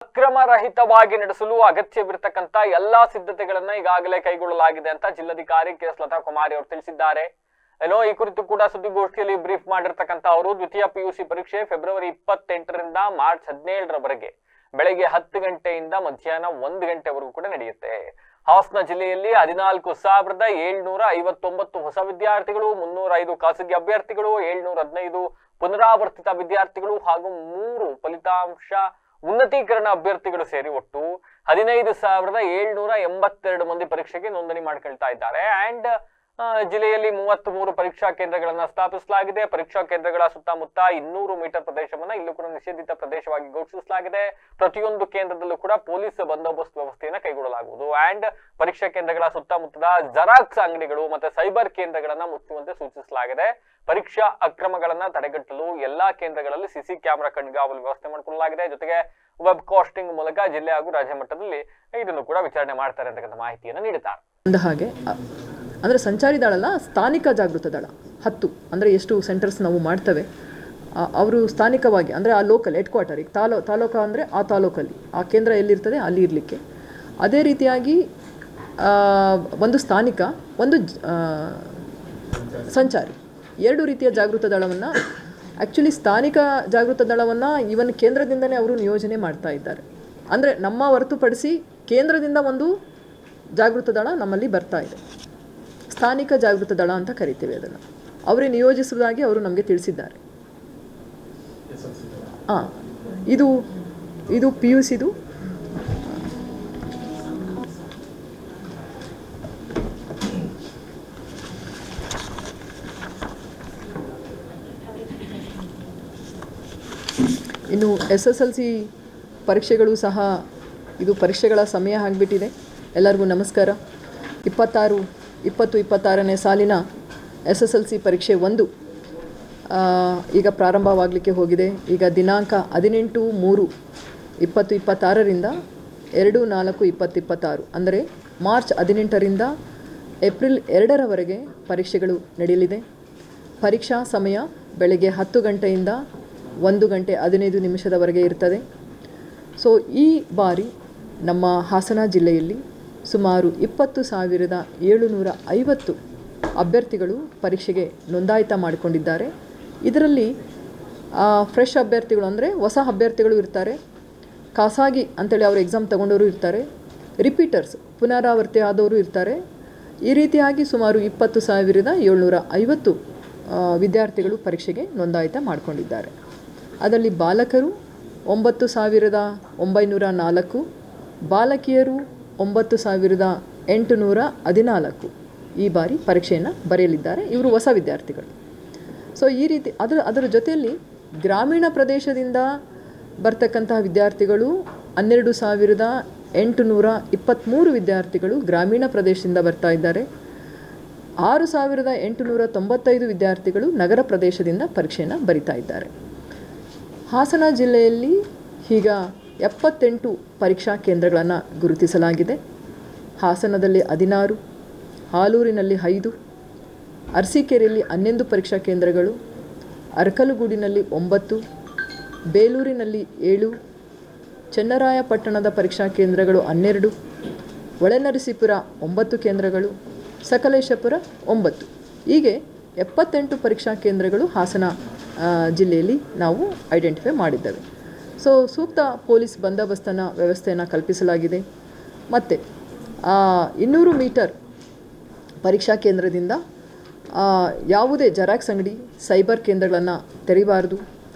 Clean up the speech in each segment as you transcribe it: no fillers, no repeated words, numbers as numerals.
ಅಕ್ರಮರಹಿತವಾಗಿ ನಡೆಸಲು ಅಗತ್ಯವಿರತಕ್ಕಂತ ಎಲ್ಲಾ ಸಿದ್ಧತೆಗಳನ್ನ ಈಗಾಗಲೇ ಕೈಗೊಳ್ಳಲಾಗಿದೆ ಅಂತ ಜಿಲ್ಲಾಧಿಕಾರಿ ಕೆ.ಎಸ್. ಲತಾ ಕುಮಾರಿ ಅವರು ತಿಳಿಸಿದ್ದಾರೆ. ಈ ಕುರಿತು ಕೂಡ ಸುದ್ದಿಗೋಷ್ಠಿಯಲ್ಲಿ ಬ್ರೀಫ್ ಮಾಡಿರ್ತಕ್ಕಂತ ಅವರು ದ್ವಿತೀಯ ಪಿಯುಸಿ ಪರೀಕ್ಷೆ ಫೆಬ್ರವರಿ 28ರಿಂದ ಮಾರ್ಚ್ 17ರವರೆಗೆ ಬೆಳಗ್ಗೆ 10 ಗಂಟೆಯಿಂದ ಮಧ್ಯಾಹ್ನ 1 ಗಂಟೆವರೆಗೂ ಕೂಡ ನಡೆಯುತ್ತೆ. ಹಾಸನ ಜಿಲ್ಲೆಯಲ್ಲಿ 14,759 ಹೊಸ ವಿದ್ಯಾರ್ಥಿಗಳು, 305 ಖಾಸಗಿ ಅಭ್ಯರ್ಥಿಗಳು, 715 ಪುನರಾವರ್ತಿತ ವಿದ್ಯಾರ್ಥಿಗಳು ಹಾಗೂ 3 ಫಲಿತಾಂಶ ಉನ್ನತೀಕರಣ ಅಭ್ಯರ್ಥಿಗಳು ಸೇರಿ ಒಟ್ಟು 15,782 ಮಂದಿ ಪರೀಕ್ಷೆಗೆ ನೋಂದಣಿ ಮಾಡಿಕೊಳ್ತಾ ಇದ್ದಾರೆ. ಅಂಡ್ ಜಿಲ್ಲೆಯಲ್ಲಿ 33 ಪರೀಕ್ಷಾ ಕೇಂದ್ರಗಳನ್ನ ಸ್ಥಾಪಿಸಲಾಗಿದೆ. ಪರೀಕ್ಷಾ ಕೇಂದ್ರಗಳ ಸುತ್ತಮುತ್ತ 200 ಮೀಟರ್ ಪ್ರದೇಶವನ್ನ ಇಲ್ಲೂ ಕೂಡ ನಿಷೇಧಿತ ಪ್ರದೇಶವಾಗಿ ಘೋಷಿಸಲಾಗಿದೆ. ಪ್ರತಿಯೊಂದು ಕೇಂದ್ರದಲ್ಲೂ ಕೂಡ ಪೊಲೀಸ್ ಬಂದೋಬಸ್ತ್ ವ್ಯವಸ್ಥೆಯನ್ನ ಕೈಗೊಳ್ಳಲಾಗುವುದು. ಅಂಡ್ ಪರೀಕ್ಷಾ ಕೇಂದ್ರಗಳ ಸುತ್ತಮುತ್ತದ ಜೆರಾಕ್ಸ್ ಅಂಗಡಿಗಳು ಮತ್ತೆ ಸೈಬರ್ ಕೇಂದ್ರಗಳನ್ನ ಮುಚ್ಚುವಂತೆ ಸೂಚಿಸಲಾಗಿದೆ. ಪರೀಕ್ಷಾ ಅಕ್ರಮಗಳನ್ನ ತಡೆಗಟ್ಟಲು ಎಲ್ಲಾ ಕೇಂದ್ರಗಳಲ್ಲಿ ಸಿಸಿ ಕ್ಯಾಮೆರಾ ಕಣ್ಗಾವಲು ವ್ಯವಸ್ಥೆ ಮಾಡಿಕೊಳ್ಳಲಾಗಿದೆ. ಜೊತೆಗೆ ವೆಬ್ ಕಾಸ್ಟಿಂಗ್ ಮೂಲಕ ಜಿಲ್ಲೆ ಹಾಗೂ ರಾಜ್ಯ ಮಟ್ಟದಲ್ಲಿ ಇದನ್ನು ಕೂಡ ವಿಚಾರಣೆ ಮಾಡ್ತಾರೆ ಅಂತಕ್ಕಂಥ ಮಾಹಿತಿಯನ್ನು ನೀಡುತ್ತಾರೆ. ಹಾಗೆ ಅಂದರೆ ಸಂಚಾರಿ ದಳ ಅಲ್ಲ, ಸ್ಥಾನಿಕ ಜಾಗೃತ ದಳ 10 ಅಂದರೆ ಎಷ್ಟು ಸೆಂಟರ್ಸ್ ನಾವು ಮಾಡ್ತೇವೆ ಅವರು ಸ್ಥಾನಿಕವಾಗಿ ಅಂದರೆ ಆ ಲೋಕಲ್ ಹೆಡ್ ಕ್ವಾರ್ಟರ್, ಈಗ ತಾಲೂಕು ಅಂದರೆ ಆ ತಾಲೂಕಲ್ಲಿ ಆ ಕೇಂದ್ರ ಎಲ್ಲಿರ್ತದೆ ಅಲ್ಲಿ ಇರಲಿಕ್ಕೆ. ಅದೇ ರೀತಿಯಾಗಿ ಒಂದು ಸ್ಥಾನಿಕ, ಒಂದು ಸಂಚಾರಿ, 2 ರೀತಿಯ ಜಾಗೃತ ದಳವನ್ನು ಆ್ಯಕ್ಚುಲಿ ಸ್ಥಾನಿಕ ಜಾಗೃತ ದಳವನ್ನು ಇವನ್ ಕೇಂದ್ರದಿಂದಲೇ ಅವರು ನಿಯೋಜನೆ ಮಾಡ್ತಾ ಇದ್ದಾರೆ. ಅಂದರೆ ನಮ್ಮ ಹೊರತುಪಡಿಸಿ ಕೇಂದ್ರದಿಂದ ಒಂದು ಜಾಗೃತ ದಳ ನಮ್ಮಲ್ಲಿ ಬರ್ತಾ ಇದೆ. ಸ್ಥಾನಿಕ ಜಾಗೃತ ದಳ ಅಂತ ಕರಿತೇವೆ ಅದನ್ನು. ಅವರೇ ನಿಯೋಜಿಸುವುದಾಗಿ ಅವರು ನಮಗೆ ತಿಳಿಸಿದ್ದಾರೆ. ಇದು PUCದು ಇನ್ನು SSLC ಪರೀಕ್ಷೆಗಳು ಸಹ ಇದು ಪರೀಕ್ಷೆಗಳ ಸಮಯ ಆಗಿಬಿಟ್ಟಿದೆ. ಎಲ್ಲರಿಗೂ ನಮಸ್ಕಾರ. 2026ನೇ ಸಾಲಿನ SSLC ಪರೀಕ್ಷೆ 1 ಈಗ ಪ್ರಾರಂಭವಾಗಲಿಕ್ಕೆ ಹೋಗಿದೆ. ಈಗ ದಿನಾಂಕ 18/3/2026ರಿಂದ 2/4/2026 ಅಂದರೆ ಮಾರ್ಚ್ 18ರಿಂದ ಏಪ್ರಿಲ್ 2ರವರೆಗೆ ಪರೀಕ್ಷೆಗಳು ನಡೆಯಲಿದೆ. ಪರೀಕ್ಷಾ ಸಮಯ ಬೆಳಗ್ಗೆ 10 ಗಂಟೆಯಿಂದ 1 ಗಂಟೆ 15 ನಿಮಿಷದವರೆಗೆ ಇರ್ತದೆ. ಸೊ ಈ ಬಾರಿ ನಮ್ಮ ಹಾಸನ ಜಿಲ್ಲೆಯಲ್ಲಿ ಸುಮಾರು 20,750 ಅಭ್ಯರ್ಥಿಗಳು ಪರೀಕ್ಷೆಗೆ ನೋಂದಾಯಿತ ಮಾಡಿಕೊಂಡಿದ್ದಾರೆ. ಇದರಲ್ಲಿ ಫ್ರೆಶ್ ಅಭ್ಯರ್ಥಿಗಳು ಅಂದರೆ ಹೊಸ ಅಭ್ಯರ್ಥಿಗಳು ಇರ್ತಾರೆ, ಖಾಸಗಿ ಅಂತೇಳಿ ಅವರು ಎಕ್ಸಾಮ್ ತಗೊಂಡವರು ಇರ್ತಾರೆ, ರಿಪೀಟರ್ಸ್ ಪುನರಾವರ್ತಿ ಆದವರು ಇರ್ತಾರೆ. ಈ ರೀತಿಯಾಗಿ ಸುಮಾರು 20,750 ವಿದ್ಯಾರ್ಥಿಗಳು ಪರೀಕ್ಷೆಗೆ ನೋಂದಾಯಿತ ಮಾಡಿಕೊಂಡಿದ್ದಾರೆ. ಅದರಲ್ಲಿ ಬಾಲಕರು 9,904, ಬಾಲಕಿಯರು 9,814 ಈ ಬಾರಿ ಪರೀಕ್ಷೆಯನ್ನು ಬರೆಯಲಿದ್ದಾರೆ. ಇವರು ಹೊಸ ವಿದ್ಯಾರ್ಥಿಗಳು. ಸೊ ಈ ರೀತಿ ಅದರ ಜೊತೆಯಲ್ಲಿ ಗ್ರಾಮೀಣ ಪ್ರದೇಶದಿಂದ ಬರ್ತಕ್ಕಂತಹ ವಿದ್ಯಾರ್ಥಿಗಳು 12,823 ವಿದ್ಯಾರ್ಥಿಗಳು ಗ್ರಾಮೀಣ ಪ್ರದೇಶದಿಂದ ಬರ್ತಾ ಇದ್ದಾರೆ. 6,895 ವಿದ್ಯಾರ್ಥಿಗಳು ನಗರ ಪ್ರದೇಶದಿಂದ ಪರೀಕ್ಷೆಯನ್ನು ಬರಿತಾ ಇದ್ದಾರೆ. ಹಾಸನ ಜಿಲ್ಲೆಯಲ್ಲಿ ಈಗ 78 ಪರೀಕ್ಷಾ ಕೇಂದ್ರಗಳನ್ನು ಗುರುತಿಸಲಾಗಿದೆ. ಹಾಸನದಲ್ಲಿ 16, ಹಾಲೂರಿನಲ್ಲಿ 5, ಅರಸೀಕೆರೆಯಲ್ಲಿ 11 ಪರೀಕ್ಷಾ ಕೇಂದ್ರಗಳು, ಅರಕಲಗೂಡಿನಲ್ಲಿ 9, ಬೇಲೂರಿನಲ್ಲಿ 7, ಚನ್ನರಾಯಪಟ್ಟಣದ ಪರೀಕ್ಷಾ ಕೇಂದ್ರಗಳು 12, ಒಳನರಸೀಪುರ 9 ಕೇಂದ್ರಗಳು, ಸಕಲೇಶಪುರ 9. ಹೀಗೆ 78 ಪರೀಕ್ಷಾ ಕೇಂದ್ರಗಳು ಹಾಸನ ಜಿಲ್ಲೆಯಲ್ಲಿ ನಾವು ಐಡೆಂಟಿಫೈ ಮಾಡಿದ್ದೇವೆ. ಸೊ ಸೂಕ್ತ ಪೊಲೀಸ್ ಬಂದೋಬಸ್ತನ ವ್ಯವಸ್ಥೆಯನ್ನು ಕಲ್ಪಿಸಲಾಗಿದೆ. ಮತ್ತು 200 ಮೀಟರ್ ಪರೀಕ್ಷಾ ಕೇಂದ್ರದಿಂದ ಯಾವುದೇ ಜೆರಾಕ್ಸ್ ಅಂಗಡಿ, ಸೈಬರ್ ಕೇಂದ್ರಗಳನ್ನು ತೆರೀಬಾರದು.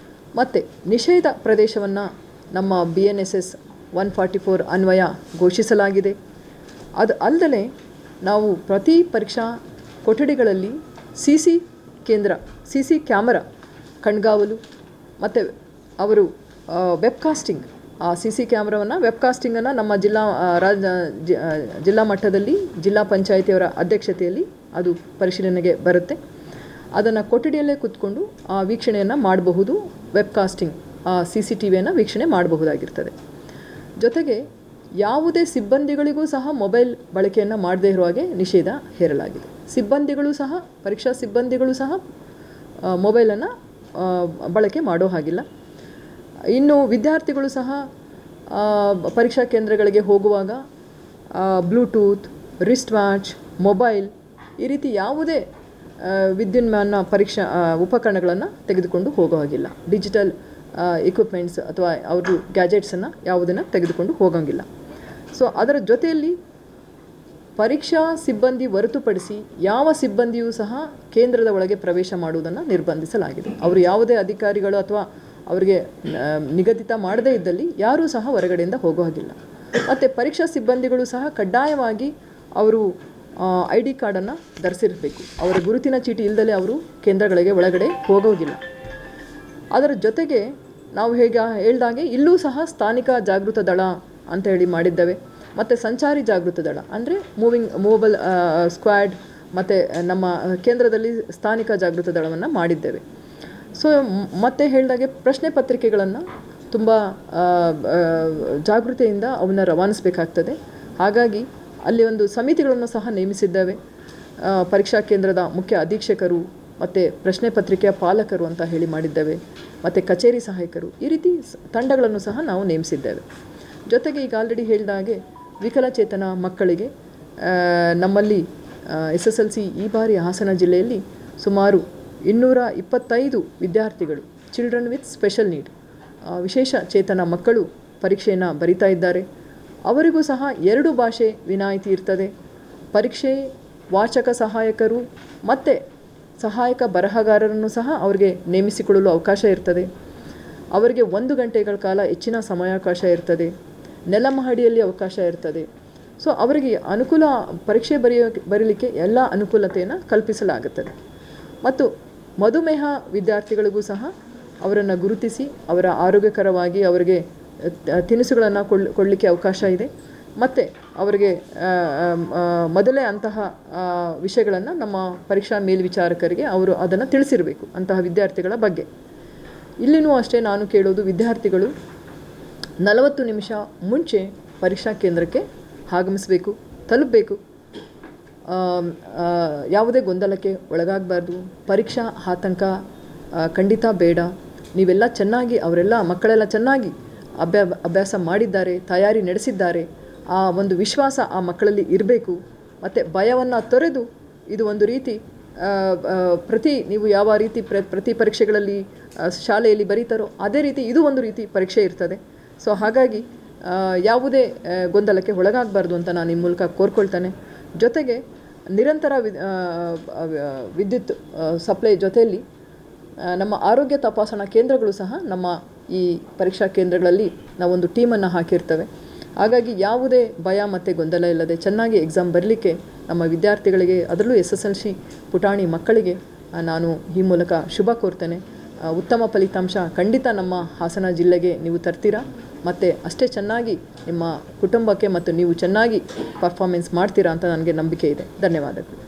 ಮತ್ತು ನಿಷೇಧ ಪ್ರದೇಶವನ್ನು ನಮ್ಮ BNSS 144 ಅನ್ವಯ ಘೋಷಿಸಲಾಗಿದೆ. ಅದು ಅಲ್ಲದೆ ನಾವು ಪ್ರತಿ ಪರೀಕ್ಷಾ ಕೊಠಡಿಗಳಲ್ಲಿ ಸಿಸಿ ಕ್ಯಾಮರಾ ಕಣ್ಗಾವಲು ಮತ್ತು ಅವರು ವೆಬ್ಕಾಸ್ಟಿಂಗ್, ಆ CC ಕ್ಯಾಮ್ರಾವನ್ನು ವೆಬ್ಕಾಸ್ಟಿಂಗನ್ನು ನಮ್ಮ ಜಿಲ್ಲಾ ಮಟ್ಟದಲ್ಲಿ ಜಿಲ್ಲಾ ಪಂಚಾಯಿತಿಯವರ ಅಧ್ಯಕ್ಷತೆಯಲ್ಲಿ ಅದು ಪರಿಶೀಲನೆಗೆ ಬರುತ್ತೆ. ಅದನ್ನು ಕೊಠಡಿಯಲ್ಲೇ ಕೂತ್ಕೊಂಡು ಆ ವೀಕ್ಷಣೆಯನ್ನು ಮಾಡಬಹುದು. ವೆಬ್ಕಾಸ್ಟಿಂಗ್ CCTVಯನ್ನು ವೀಕ್ಷಣೆ ಮಾಡಬಹುದಾಗಿರ್ತದೆ. ಜೊತೆಗೆ ಯಾವುದೇ ಸಿಬ್ಬಂದಿಗಳಿಗೂ ಸಹ ಮೊಬೈಲ್ ಬಳಕೆಯನ್ನು ಮಾಡದೇ ಇರುವ ಹಾಗೆ ನಿಷೇಧ ಹೇರಲಾಗಿದೆ. ಪರೀಕ್ಷಾ ಸಿಬ್ಬಂದಿಗಳು ಸಹ ಮೊಬೈಲನ್ನು ಬಳಕೆ ಮಾಡೋ ಹಾಗಿಲ್ಲ. ಇನ್ನು ವಿದ್ಯಾರ್ಥಿಗಳು ಸಹ ಪರೀಕ್ಷಾ ಕೇಂದ್ರಗಳಿಗೆ ಹೋಗುವಾಗ ಬ್ಲೂಟೂತ್, ರಿಸ್ಟ್ ವಾಚ್, ಮೊಬೈಲ್ ಈ ರೀತಿ ಯಾವುದೇ ವಿದ್ಯುನ್ಮಾನ ಪರೀಕ್ಷಾ ಉಪಕರಣಗಳನ್ನು ತೆಗೆದುಕೊಂಡು ಹೋಗೋ ಹಾಗಿಲ್ಲ. ಡಿಜಿಟಲ್ ಇಕ್ವಿಪ್ಮೆಂಟ್ಸ್ ಅಥವಾ ಅವರು ಗ್ಯಾಜೆಟ್ಸನ್ನು ಯಾವುದನ್ನು ತೆಗೆದುಕೊಂಡು ಹೋಗೋಂಗಿಲ್ಲ. ಸೊ ಅದರ ಜೊತೆಯಲ್ಲಿ ಪರೀಕ್ಷಾ ಸಿಬ್ಬಂದಿ ಹೊರತುಪಡಿಸಿ ಯಾವ ಸಿಬ್ಬಂದಿಯೂ ಸಹ ಕೇಂದ್ರದ ಒಳಗೆ ಪ್ರವೇಶ ಮಾಡುವುದನ್ನು ನಿರ್ಬಂಧಿಸಲಾಗಿದೆ. ಅವರು ಯಾವುದೇ ಅಧಿಕಾರಿಗಳು ಅಥವಾ ಅವರಿಗೆ ನಿಗದಿತ ಮಾಡದೇ ಇದ್ದಲ್ಲಿ ಯಾರೂ ಸಹ ಹೊರಗಡೆಯಿಂದ ಹೋಗೋ ಹಾಗಿಲ್ಲ. ಮತ್ತು ಪರೀಕ್ಷಾ ಸಿಬ್ಬಂದಿಗಳು ಸಹ ಕಡ್ಡಾಯವಾಗಿ ಅವರು ID ಕಾರ್ಡನ್ನು ಧರಿಸಿರಬೇಕು. ಅವರ ಗುರುತಿನ ಚೀಟಿ ಇಲ್ಲದಲೇ ಅವರು ಕೇಂದ್ರಗಳಿಗೆ ಒಳಗಡೆ ಹೋಗೋಗಿಲ್ಲ. ಅದರ ಜೊತೆಗೆ ನಾವು ಹೇಳ್ದಾಗೆ ಇಲ್ಲೂ ಸಹ ಸ್ಥಾನಿಕ ಜಾಗೃತ ದಳ ಅಂತ ಹೇಳಿ ಮಾಡಿದ್ದೇವೆ. ಮತ್ತು ಸಂಚಾರಿ ಜಾಗೃತ ದಳ ಅಂದರೆ ಮೂವಬಲ್ ಸ್ಕ್ವಾಡ್ ಮತ್ತು ನಮ್ಮ ಕೇಂದ್ರದಲ್ಲಿ ಸ್ಥಾನಿಕ ಜಾಗೃತ ದಳವನ್ನು ಮಾಡಿದ್ದೇವೆ. ಸೊ ಮತ್ತೆ ಹೇಳಿದಾಗೆ ಪ್ರಶ್ನೆ ಪತ್ರಿಕೆಗಳನ್ನು ತುಂಬ ಜಾಗೃತೆಯಿಂದ ಅವನ್ನ ರವಾನಿಸಬೇಕಾಗ್ತದೆ. ಹಾಗಾಗಿ ಅಲ್ಲಿ ಒಂದು ಸಮಿತಿಗಳನ್ನು ಸಹ ನೇಮಿಸಿದ್ದೇವೆ. ಪರೀಕ್ಷಾ ಕೇಂದ್ರದ ಮುಖ್ಯ ಅಧೀಕ್ಷಕರು ಮತ್ತು ಪ್ರಶ್ನೆ ಪತ್ರಿಕೆಯ ಪಾಲಕರು ಅಂತ ಹೇಳಿ ಮಾಡಿದ್ದೇವೆ. ಮತ್ತು ಕಚೇರಿ ಸಹಾಯಕರು ಈ ರೀತಿ ತಂಡಗಳನ್ನು ಸಹ ನಾವು ನೇಮಿಸಿದ್ದೇವೆ. ಜೊತೆಗೆ ಈಗ ಆಲ್ರೆಡಿ ಹೇಳಿದಾಗೆ ವಿಕಲಚೇತನ ಮಕ್ಕಳಿಗೆ ನಮ್ಮಲ್ಲಿ SSLC ಈ ಬಾರಿ ಹಾಸನ ಜಿಲ್ಲೆಯಲ್ಲಿ ಸುಮಾರು 225 ವಿದ್ಯಾರ್ಥಿಗಳು ಚಿಲ್ಡ್ರನ್ ವಿತ್ ಸ್ಪೆಷಲ್ ನೀಡ್ ವಿಶೇಷ ಚೇತನ ಮಕ್ಕಳು ಪರೀಕ್ಷೆಯನ್ನು ಬರಿತಾ ಇದ್ದಾರೆ. ಅವರಿಗೂ ಸಹ 2 ಭಾಷೆ ವಿನಾಯಿತಿ ಇರ್ತದೆ. ಪರೀಕ್ಷೆ ವಾಚಕ ಸಹಾಯಕರು ಮತ್ತು ಸಹಾಯಕ ಬರಹಗಾರರನ್ನು ಸಹ ಅವರಿಗೆ ನೇಮಿಸಿಕೊಳ್ಳಲು ಅವಕಾಶ ಇರ್ತದೆ. ಅವರಿಗೆ 1 ಗಂಟೆಗಳ ಕಾಲ ಹೆಚ್ಚಿನ ಸಮಯಾವಕಾಶ ಇರ್ತದೆ. ನೆಲಮಹಡಿಯಲ್ಲಿ ಅವಕಾಶ ಇರ್ತದೆ. ಸೊ ಅವರಿಗೆ ಅನುಕೂಲ ಪರೀಕ್ಷೆ ಬರೀಲಿಕ್ಕೆ ಎಲ್ಲ ಅನುಕೂಲತೆಯನ್ನು ಕಲ್ಪಿಸಲಾಗುತ್ತದೆ. ಮತ್ತು ಮಧುಮೇಹ ವಿದ್ಯಾರ್ಥಿಗಳಿಗೂ ಸಹ ಅವರನ್ನು ಗುರುತಿಸಿ ಅವರ ಆರೋಗ್ಯಕರವಾಗಿ ಅವರಿಗೆ ತಿನಿಸುಗಳನ್ನು ಕೊಡಲಿಕ್ಕೆ ಅವಕಾಶ ಇದೆ. ಮತ್ತು ಅವರಿಗೆ ಮೊದಲೇ ಅಂತಹ ವಿಷಯಗಳನ್ನು ನಮ್ಮ ಪರೀಕ್ಷಾ ಮೇಲ್ವಿಚಾರಕರಿಗೆ ಅವರು ಅದನ್ನು ತಿಳಿಸಿರಬೇಕು ಅಂತಹ ವಿದ್ಯಾರ್ಥಿಗಳ ಬಗ್ಗೆ. ಇಲ್ಲಿನೂ ಅಷ್ಟೇ ನಾನು ಕೇಳೋದು ವಿದ್ಯಾರ್ಥಿಗಳು 40 ನಿಮಿಷ ಮುಂಚೆ ಪರೀಕ್ಷಾ ಕೇಂದ್ರಕ್ಕೆ ಆಗಮಿಸಬೇಕು, ತಲುಪಬೇಕು. ಯಾವುದೇ ಗೊಂದಲಕ್ಕೆ ಒಳಗಾಗಬಾರ್ದು. ಪರೀಕ್ಷಾ ಆತಂಕ ಖಂಡಿತ ಬೇಡ. ನೀವೆಲ್ಲ ಚೆನ್ನಾಗಿ ಅವರೆಲ್ಲ ಮಕ್ಕಳೆಲ್ಲ ಚೆನ್ನಾಗಿ ಅಭ್ಯಾಸ ಮಾಡಿದ್ದಾರೆ, ತಯಾರಿ ನಡೆಸಿದ್ದಾರೆ. ಆ ಒಂದು ವಿಶ್ವಾಸ ಆ ಮಕ್ಕಳಲ್ಲಿ ಇರಬೇಕು. ಮತ್ತು ಭಯವನ್ನು ತೊರೆದು ಇದು ಒಂದು ರೀತಿ ನೀವು ಯಾವ ರೀತಿ ಪ್ರತಿ ಪರೀಕ್ಷೆಗಳಲ್ಲಿ ಶಾಲೆಯಲ್ಲಿ ಬರೀತಾರೋ ಅದೇ ರೀತಿ ಇದು ಒಂದು ರೀತಿ ಪರೀಕ್ಷೆ ಇರ್ತದೆ. ಸೊ ಹಾಗಾಗಿ ಯಾವುದೇ ಗೊಂದಲಕ್ಕೆ ಒಳಗಾಗಬಾರ್ದು ಅಂತ ನಾನು ಈ ಮೂಲಕ ಕೋರ್ಕೊಳ್ತಾನೆ. ಜೊತೆಗೆ ನಿರಂತರ ವಿದ್ಯುತ್ ಸಪ್ಲೈ ಜೊತೆಯಲ್ಲಿ ನಮ್ಮ ಆರೋಗ್ಯ ತಪಾಸಣಾ ಕೇಂದ್ರಗಳು ಸಹ ನಮ್ಮ ಈ ಪರೀಕ್ಷಾ ಕೇಂದ್ರಗಳಲ್ಲಿ ನಾವೊಂದು ಟೀಮನ್ನು ಹಾಕಿರ್ತೇವೆ. ಹಾಗಾಗಿ ಯಾವುದೇ ಭಯ ಮತ್ತು ಗೊಂದಲ ಇಲ್ಲದೆ ಚೆನ್ನಾಗಿ ಎಕ್ಸಾಮ್ ಬರಲಿಕ್ಕೆ ನಮ್ಮ ವಿದ್ಯಾರ್ಥಿಗಳಿಗೆ, ಅದರಲ್ಲೂ SSLC ಪುಟಾಣಿ ಮಕ್ಕಳಿಗೆ ನಾನು ಈ ಮೂಲಕ ಶುಭ ಕೋರ್ತೇನೆ. ಉತ್ತಮ ಫಲಿತಾಂಶ ಖಂಡಿತ ನಮ್ಮ ಹಾಸನ ಜಿಲ್ಲೆಗೆ ನೀವು ತರ್ತೀರಾ. ಮತ್ತು ಅಷ್ಟೇ ಚೆನ್ನಾಗಿ ನಿಮ್ಮ ಕುಟುಂಬಕ್ಕೆ ಮತ್ತು ನೀವು ಚೆನ್ನಾಗಿ ಪರ್ಫಾರ್ಮೆನ್ಸ್ ಮಾಡ್ತೀರಾ ಅಂತ ನನಗೆ ನಂಬಿಕೆ ಇದೆ. ಧನ್ಯವಾದಗಳು.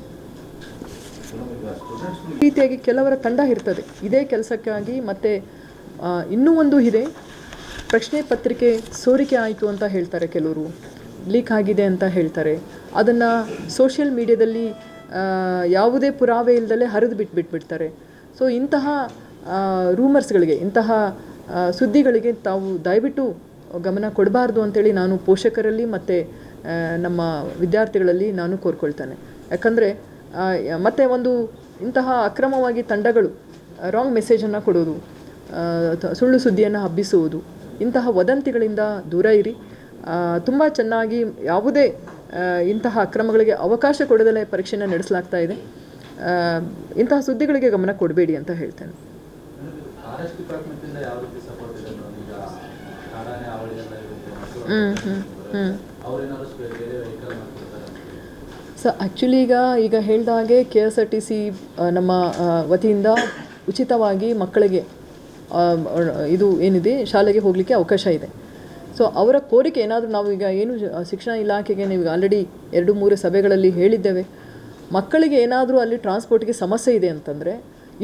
ಈ ರೀತಿಯಾಗಿ ಕೆಲವರ ತಂಡ ಇರ್ತದೆ ಇದೇ ಕೆಲಸಕ್ಕಾಗಿ. ಮತ್ತು ಇನ್ನೂ ಒಂದು ಇದೆ, ಪ್ರಶ್ನೆ ಪತ್ರಿಕೆ ಸೋರಿಕೆ ಆಯಿತು ಅಂತ ಹೇಳ್ತಾರೆ, ಕೆಲವರು ಲೀಕ್ ಆಗಿದೆ ಅಂತ ಹೇಳ್ತಾರೆ. ಅದನ್ನು ಸೋಷಿಯಲ್ ಮೀಡಿಯಾದಲ್ಲಿ ಯಾವುದೇ ಪುರಾವೆ ಇಲ್ಲದಲೇ ಹರಿದು ಬಿಟ್ಬಿಡ್ತಾರೆ. ಸೊ ಇಂತಹ ರೂಮರ್ಸ್ಗಳಿಗೆ, ಇಂತಹ ಸುದ್ದಿಗಳಿಗೆ ತಾವು ದಯವಿಟ್ಟು ಗಮನ ಕೊಡಬಾರ್ದು ಅಂತೇಳಿ ನಾನು ಪೋಷಕರಲ್ಲಿ ಮತ್ತು ನಮ್ಮ ವಿದ್ಯಾರ್ಥಿಗಳಲ್ಲಿ ನಾನು ಕೋರ್ಕೊಳ್ತಾನೆ. ಯಾಕಂದರೆ ಮತ್ತೆ ಒಂದು ಇಂತಹ ಅಕ್ರಮವಾಗಿ ತಂಡಗಳು ರಾಂಗ್ ಮೆಸೇಜನ್ನು ಕೊಡೋದು, ಸುಳ್ಳು ಸುದ್ದಿಯನ್ನು ಹಬ್ಬಿಸುವುದು, ಇಂತಹ ವದಂತಿಗಳಿಂದ ದೂರ ಇರಿ. ತುಂಬ ಚೆನ್ನಾಗಿ ಯಾವುದೇ ಇಂತಹ ಅಕ್ರಮಗಳಿಗೆ ಅವಕಾಶ ಕೊಡದಲೇ ಪರೀಕ್ಷೆಯನ್ನು ನಡೆಸಲಾಗ್ತಾ ಇದೆ. ಇಂತಹ ಸುದ್ದಿಗಳಿಗೆ ಗಮನ ಕೊಡಬೇಡಿ ಅಂತ ಹೇಳ್ತೇನೆ. ಸೊ ಆ್ಯಕ್ಚುಲಿ ಈಗ ಹೇಳಿದ ಹಾಗೆ KSRTC ನಮ್ಮ ವತಿಯಿಂದ ಉಚಿತವಾಗಿ ಮಕ್ಕಳಿಗೆ ಇದು ಏನಿದೆ ಶಾಲೆಗೆ ಹೋಗಲಿಕ್ಕೆ ಅವಕಾಶ ಇದೆ. ಸೊ ಅವರ ಕೋರಿಕೆ ಏನಾದರೂ ನಾವು ಈಗ ಏನು ಶಿಕ್ಷಣ ಇಲಾಖೆಗೆ ನೀವು ಆಲ್ರೆಡಿ 2-3 ಸಭೆಗಳಲ್ಲಿ ಹೇಳಿದ್ದೇವೆ. ಮಕ್ಕಳಿಗೆ ಏನಾದರೂ ಅಲ್ಲಿ ಟ್ರಾನ್ಸ್ಪೋರ್ಟ್ಗೆ ಸಮಸ್ಯೆ ಇದೆ ಅಂತಂದರೆ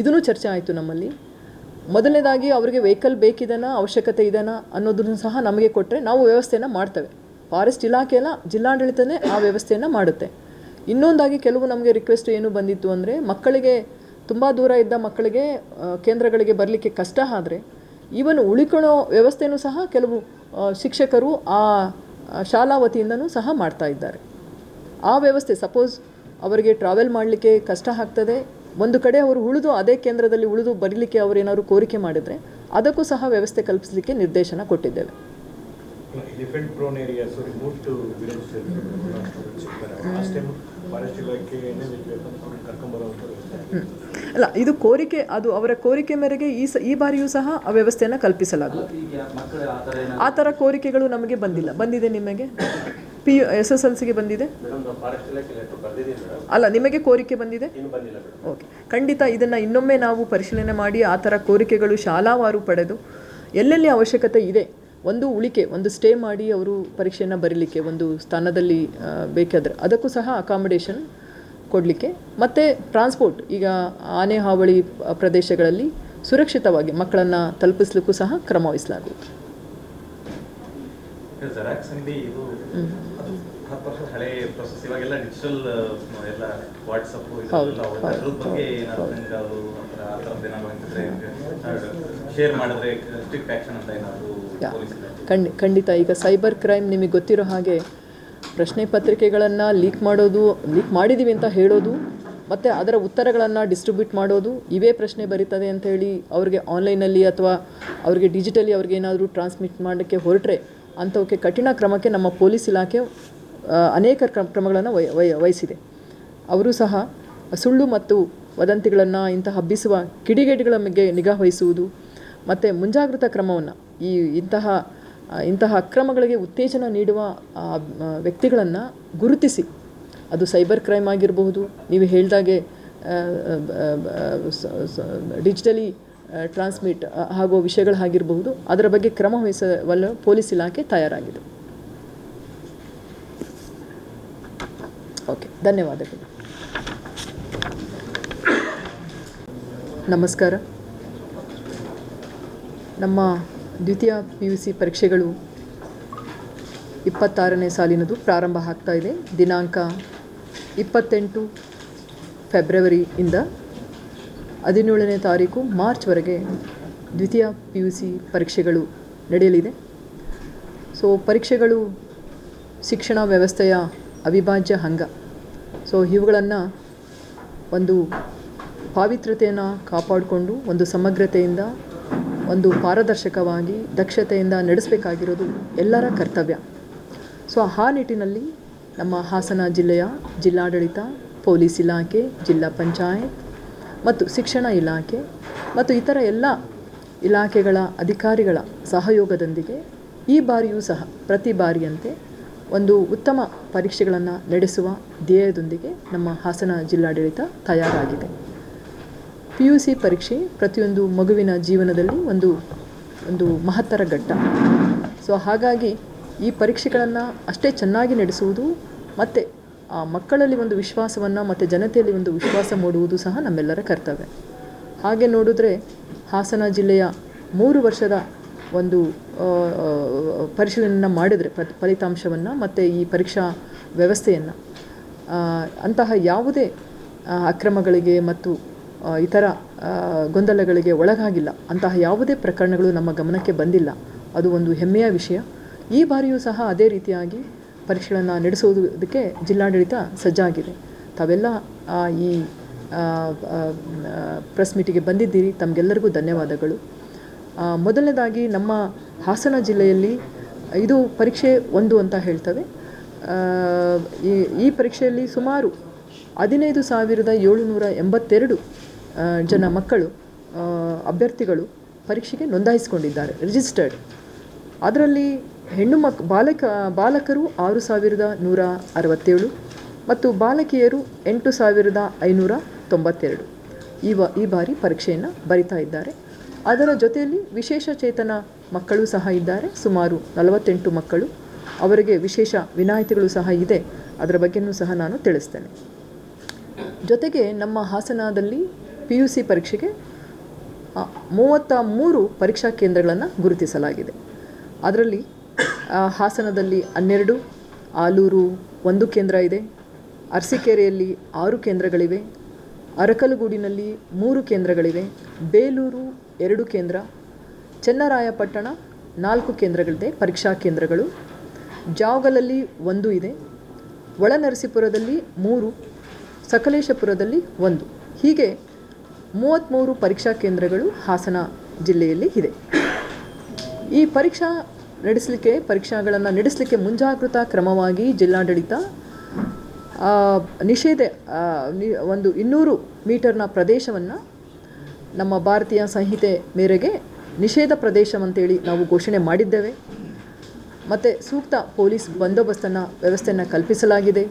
ಇದೂ ಚರ್ಚೆ ಆಯಿತು ನಮ್ಮಲ್ಲಿ. ಮೊದಲನೇದಾಗಿ ಅವರಿಗೆ ವೆಹಿಕಲ್ ಬೇಕಿದೆನಾ, ಅವಶ್ಯಕತೆ ಇದೆನಾ ಅನ್ನೋದನ್ನು ಸಹ ನಮಗೆ ಕೊಟ್ಟರೆ ನಾವು ವ್ಯವಸ್ಥೆಯನ್ನು ಮಾಡ್ತೇವೆ. ಫಾರೆಸ್ಟ್ ಇಲಾಖೆ ಎಲ್ಲ ಜಿಲ್ಲಾಡಳಿತನೇ ಆ ವ್ಯವಸ್ಥೆಯನ್ನು ಮಾಡುತ್ತೆ. ಇನ್ನೊಂದಾಗಿ ಕೆಲವು ನಮಗೆ ರಿಕ್ವೆಸ್ಟ್ ಏನು ಬಂದಿತ್ತು ಅಂದರೆ, ಮಕ್ಕಳಿಗೆ ತುಂಬ ದೂರ ಇದ್ದ ಮಕ್ಕಳಿಗೆ ಕೇಂದ್ರಗಳಿಗೆ ಬರಲಿಕ್ಕೆ ಕಷ್ಟ ಆದರೆ ಈವನ್ ಉಳಿಕೊಳ್ಳೋ ವ್ಯವಸ್ಥೆಯೂ ಸಹ ಕೆಲವು ಶಿಕ್ಷಕರು ಆ ಶಾಲಾ ವತಿಯಿಂದನೂ ಸಹ ಮಾಡ್ತಾ ಇದ್ದಾರೆ. ಆ ವ್ಯವಸ್ಥೆ ಸಪೋಸ್ ಅವರಿಗೆ ಟ್ರಾವೆಲ್ ಮಾಡಲಿಕ್ಕೆ ಕಷ್ಟ ಆಗ್ತದೆ, ಒಂದು ಕಡೆ ಅವರು ಉಳಿದು ಅದೇ ಕೇಂದ್ರದಲ್ಲಿ ಉಳಿದು ಬರಲಿಕ್ಕೆ ಅವರೇನಾದ್ರು ಕೋರಿಕೆ ಮಾಡಿದರೆ ಅದಕ್ಕೂ ಸಹ ವ್ಯವಸ್ಥೆ ಕಲ್ಪಿಸಲಿಕ್ಕೆ ನಿರ್ದೇಶನ ಕೊಟ್ಟಿದ್ದೇವೆ. Elephant prone areas, so removed to village last time forest ಇಲಾಖೆನೇ ಕರ್ಕೊಂಬರುವಂಥ ಅಲ್ಲ, ಇದು ಕೋರಿಕೆ, ಅದು ಅವರ ಕೋರಿಕೆ ಮೇರೆಗೆ ಈ ಬಾರಿಯೂ ಸಹ ಆ ವ್ಯವಸ್ಥೆಯನ್ನು ಕಲ್ಪಿಸಲಾಗುವುದು. ಆ ಥರ ಕೋರಿಕೆಗಳು ನಮಗೆ ಬಂದಿಲ್ಲ. ಬಂದಿದೆ ನಿಮಗೆ SSLCಗೆ ಬಂದಿದೆ ಅಲ್ಲ, ನಿಮಗೆ ಕೋರಿಕೆ ಬಂದಿದೆ? ಓಕೆ, ಖಂಡಿತ ಇದನ್ನು ಇನ್ನೊಮ್ಮೆ ನಾವು ಪರಿಶೀಲನೆ ಮಾಡಿ ಆ ಥರ ಕೋರಿಕೆಗಳು ಶಾಲಾವಾರು ಪಡೆದು ಎಲ್ಲೆಲ್ಲಿ ಅವಶ್ಯಕತೆ ಇದೆ, ಒಂದು ಉಳಿಕೆ, ಒಂದು ಸ್ಟೇ ಮಾಡಿ ಅವರು ಪರೀಕ್ಷೆಯನ್ನು ಬರೀಲಿಕ್ಕೆ ಒಂದು ಸ್ಥಾನದಲ್ಲಿ ಬೇಕಾದರೆ ಅದಕ್ಕೂ ಸಹ ಅಕಾಮಿಡೇಷನ್ ಕೊಡಲಿಕ್ಕೆ, ಮತ್ತು ಟ್ರಾನ್ಸ್ಪೋರ್ಟ್, ಈಗ ಆನೆ ಹಾವಳಿ ಪ್ರದೇಶಗಳಲ್ಲಿ ಸುರಕ್ಷಿತವಾಗಿ ಮಕ್ಕಳನ್ನು ತಲುಪಿಸಲಿಕ್ಕೂ ಸಹ ಕ್ರಮ ವಹಿಸಲಾಗುವುದು. ಹಳೆ ಪ್ರೊಸೆಸ್ ಇವಾಗೆಲ್ಲ ಡಿಜಿಟಲ್ ಎಲ್ಲ ವಾಟ್ಸಪ್ ಶೇರ್ ಮಾಡಿದ್ರೆ ಸ್ಟ್ರಿಕ್ಟ್ ಆಕ್ಷನ್ ಅಂತ ಏನಾದರೂ ಖಂಡಿತ. ಈಗ ಸೈಬರ್ ಕ್ರೈಮ್ ನಿಮಗೆ ಗೊತ್ತಿರೋ ಹಾಗೆ ಪ್ರಶ್ನೆ ಪತ್ರಿಕೆಗಳನ್ನು ಲೀಕ್ ಮಾಡಿದ್ದೀವಿ ಅಂತ ಹೇಳೋದು ಮತ್ತು ಅದರ ಉತ್ತರಗಳನ್ನು ಡಿಸ್ಟ್ರಿಬ್ಯೂಟ್ ಮಾಡೋದು, ಇವೇ ಪ್ರಶ್ನೆ ಬರೀತದೆ ಅಂಥೇಳಿ ಅವ್ರಿಗೆ ಆನ್ಲೈನಲ್ಲಿ ಅಥವಾ ಅವ್ರಿಗೆ ಡಿಜಿಟಲಿ ಅವ್ರಿಗೇನಾದರೂ ಟ್ರಾನ್ಸ್ಮಿಟ್ ಮಾಡೋಕ್ಕೆ ಹೊರಟ್ರೆ ಅಂಥವಕ್ಕೆ ಕಠಿಣ ಕ್ರಮಕ್ಕೆ ನಮ್ಮ ಪೊಲೀಸ್ ಇಲಾಖೆ ಅನೇಕ ಕ್ರಮಗಳನ್ನು ವಹಿಸಿದೆ. ಅವರು ಸಹ ಸುಳ್ಳು ಮತ್ತು ವದಂತಿಗಳನ್ನು, ಇಂತಹ ಹಬ್ಬಿಸುವ ಕಿಡಿಗೇಡಿಗಳ ಬಗ್ಗೆ ನಿಗಾ ವಹಿಸುವುದು ಮತ್ತು ಮುಂಜಾಗ್ರತಾ ಕ್ರಮವನ್ನು, ಇಂತಹ ಅಕ್ರಮಗಳಿಗೆ ಉತ್ತೇಜನ ನೀಡುವ ವ್ಯಕ್ತಿಗಳನ್ನು ಗುರುತಿಸಿ, ಅದು ಸೈಬರ್ ಕ್ರೈಮ್ ಆಗಿರಬಹುದು, ನೀವು ಹೇಳಿದಾಗೆ ಡಿಜಿಟಲಿ ಟ್ರಾನ್ಸ್ಮಿಟ್ ಆಗುವ ವಿಷಯಗಳಾಗಿರಬಹುದು, ಅದರ ಬಗ್ಗೆ ಕ್ರಮ ವಹಿಸಲು ಪೊಲೀಸ್ ಇಲಾಖೆ ತಯಾರಾಗಿದೆ. ಓಕೆ, ಧನ್ಯವಾದಗಳು. ನಮಸ್ಕಾರ. ನಮ್ಮ ದ್ವಿತೀಯ PUC ಪರೀಕ್ಷೆಗಳು 26ನೇ ಸಾಲಿನದು ಪ್ರಾರಂಭ ಆಗ್ತಾ ಇದೆ. ದಿನಾಂಕ 28 ಫೆಬ್ರವರಿಯಿಂದ 17ನೇ ತಾರೀಕು ಮಾರ್ಚ್ವರೆಗೆ ದ್ವಿತೀಯ PUC ಪರೀಕ್ಷೆಗಳು ನಡೆಯಲಿದೆ. ಸೊ ಪರೀಕ್ಷೆಗಳು ಶಿಕ್ಷಣ ವ್ಯವಸ್ಥೆಯ ಅವಿಭಾಜ್ಯ ಅಂಗ. ಸೊ ಇವುಗಳನ್ನು ಒಂದು ಪಾವಿತ್ರ್ಯತೆಯನ್ನು ಕಾಪಾಡಿಕೊಂಡು, ಒಂದು ಸಮಗ್ರತೆಯಿಂದ, ಒಂದು ಪಾರದರ್ಶಕವಾಗಿ, ದಕ್ಷತೆಯಿಂದ ನಡೆಸಬೇಕಾಗಿರೋದು ಎಲ್ಲರ ಕರ್ತವ್ಯ. ಸೊ ಆ ನಿಟ್ಟಿನಲ್ಲಿ ನಮ್ಮ ಹಾಸನ ಜಿಲ್ಲೆಯ ಜಿಲ್ಲಾಡಳಿತ, ಪೊಲೀಸ್ ಇಲಾಖೆ, ಜಿಲ್ಲಾ ಪಂಚಾಯತ್ ಮತ್ತು ಶಿಕ್ಷಣ ಇಲಾಖೆ ಮತ್ತು ಇತರ ಎಲ್ಲ ಇಲಾಖೆಗಳ ಅಧಿಕಾರಿಗಳ ಸಹಯೋಗದೊಂದಿಗೆ ಈ ಬಾರಿಯೂ ಸಹ ಪ್ರತಿ ಬಾರಿಯಂತೆ ಒಂದು ಉತ್ತಮ ಪರೀಕ್ಷೆಗಳನ್ನು ನಡೆಸುವ ಧ್ಯೇಯದೊಂದಿಗೆ ನಮ್ಮ ಹಾಸನ ಜಿಲ್ಲಾಡಳಿತ ತಯಾರಾಗಿದೆ. PUC ಪರೀಕ್ಷೆ ಪ್ರತಿಯೊಂದು ಮಗುವಿನ ಜೀವನದಲ್ಲಿ ಒಂದು ಮಹತ್ತರ ಘಟ್ಟ. ಸೊ ಹಾಗಾಗಿ ಈ ಪರೀಕ್ಷೆಗಳನ್ನು ಅಷ್ಟೇ ಚೆನ್ನಾಗಿ ನಡೆಸುವುದು ಮತ್ತು ಆ ಮಕ್ಕಳಲ್ಲಿ ಒಂದು ವಿಶ್ವಾಸವನ್ನು ಮತ್ತು ಜನತೆಯಲ್ಲಿ ಒಂದು ವಿಶ್ವಾಸ ಮೂಡುವುದು ಸಹ ನಮ್ಮೆಲ್ಲರ ಕರ್ತವ್ಯ. ಹಾಗೆ ನೋಡಿದ್ರೆ ಹಾಸನ ಜಿಲ್ಲೆಯ 3 ವರ್ಷದ ಒಂದು ಪರಿಶೀಲನೆಯನ್ನು ಮಾಡಿದರೆ ಫಲಿತಾಂಶವನ್ನು ಮತ್ತು ಈ ಪರೀಕ್ಷಾ ವ್ಯವಸ್ಥೆಯನ್ನು ಅಂತಹ ಯಾವುದೇ ಅಕ್ರಮಗಳಿಗೆ ಮತ್ತು ಇತರ ಗೊಂದಲಗಳಿಗೆ ಒಳಗಾಗಿಲ್ಲ. ಅಂತಹ ಯಾವುದೇ ಪ್ರಕರಣಗಳು ನಮ್ಮ ಗಮನಕ್ಕೆ ಬಂದಿಲ್ಲ. ಅದು ಒಂದು ಹೆಮ್ಮೆಯ ವಿಷಯ. ಈ ಬಾರಿಯೂ ಸಹ ಅದೇ ರೀತಿಯಾಗಿ ಪರೀಕ್ಷೆಗಳನ್ನು ನಡೆಸುವುದಕ್ಕೆ ಜಿಲ್ಲಾಡಳಿತ ಸಜ್ಜಾಗಿದೆ. ತಾವೆಲ್ಲ ಈ ಪ್ರೆಸ್ ಮೀಟಿಗೆ ಬಂದಿದ್ದೀರಿ, ತಮಗೆಲ್ಲರಿಗೂ ಧನ್ಯವಾದಗಳು. ಮೊದಲನೇದಾಗಿ ನಮ್ಮ ಹಾಸನ ಜಿಲ್ಲೆಯಲ್ಲಿ ಇದು ಪರೀಕ್ಷೆ 1 ಅಂತ ಹೇಳ್ತವೆ. ಈ ಪರೀಕ್ಷೆಯಲ್ಲಿ ಸುಮಾರು 15,782 ಜನ ಮಕ್ಕಳು ಅಭ್ಯರ್ಥಿಗಳು ಪರೀಕ್ಷೆಗೆ ನೋಂದಾಯಿಸಿಕೊಂಡಿದ್ದಾರೆ, ರಿಜಿಸ್ಟರ್ಡ್. ಅದರಲ್ಲಿ ಬಾಲಕರು 6,167 ಮತ್ತು ಬಾಲಕಿಯರು 8,592 ಈ ಬಾರಿ ಪರೀಕ್ಷೆಯನ್ನು ಬರಿತಾ ಇದ್ದಾರೆ. ಅದರ ಜೊತೆಯಲ್ಲಿ ವಿಶೇಷ ಚೇತನ ಮಕ್ಕಳು ಸಹ ಇದ್ದಾರೆ, ಸುಮಾರು 48 ಮಕ್ಕಳು. ಅವರಿಗೆ ವಿಶೇಷ ವಿನಾಯಿತಿಗಳು ಸಹ ಇದೆ, ಅದರ ಬಗ್ಗೆಯೂ ಸಹ ನಾನು ತಿಳಿಸ್ತೇನೆ. ಜೊತೆಗೆ ನಮ್ಮ ಹಾಸನದಲ್ಲಿ PUC ಪರೀಕ್ಷೆಗೆ 33 ಪರೀಕ್ಷಾ ಕೇಂದ್ರಗಳನ್ನು ಗುರುತಿಸಲಾಗಿದೆ. ಅದರಲ್ಲಿ ಹಾಸನದಲ್ಲಿ 12, ಆಲೂರು 1 ಕೇಂದ್ರ ಇದೆ, ಅರಸೀಕೆರೆಯಲ್ಲಿ 6 ಕೇಂದ್ರಗಳಿವೆ, ಅರಕಲಗೂಡಿನಲ್ಲಿ 3 ಕೇಂದ್ರಗಳಿವೆ, ಬೇಲೂರು 2 ಕೇಂದ್ರ, ಚನ್ನರಾಯಪಟ್ಟಣ 4 ಕೇಂದ್ರಗಳಿದೆ, ಪರೀಕ್ಷಾ ಕೇಂದ್ರಗಳು. ಜಾವಗಲಲ್ಲಿ 1 ಇದೆ, ಒಳನರಸೀಪುರದಲ್ಲಿ 3, ಸಕಲೇಶಪುರದಲ್ಲಿ 1, ಹೀಗೆ 33 ಪರೀಕ್ಷಾ ಕೇಂದ್ರಗಳು ಹಾಸನ ಜಿಲ್ಲೆಯಲ್ಲಿ ಇದೆ. ಈ ಪರೀಕ್ಷಾಗಳನ್ನು ನಡೆಸಲಿಕ್ಕೆ ಮುಂಜಾಗ್ರತಾ ಕ್ರಮವಾಗಿ ಜಿಲ್ಲಾಡಳಿತ ಒಂದು 200 ಮೀಟರ್ನ ಪ್ರದೇಶವನ್ನು ನಮ್ಮ ಭಾರತೀಯ ಸಂಹಿತೆ ಮೇರೆಗೆ ನಿಷೇಧ ಪ್ರದೇಶವಂತೇಳಿ ನಾವು ಘೋಷಣೆ ಮಾಡಿದ್ದೇವೆ. ಮತ್ತು ಸೂಕ್ತ ಪೊಲೀಸ್ ವ್ಯವಸ್ಥೆಯನ್ನು ಕಲ್ಪಿಸಲಾಗಿದೆ.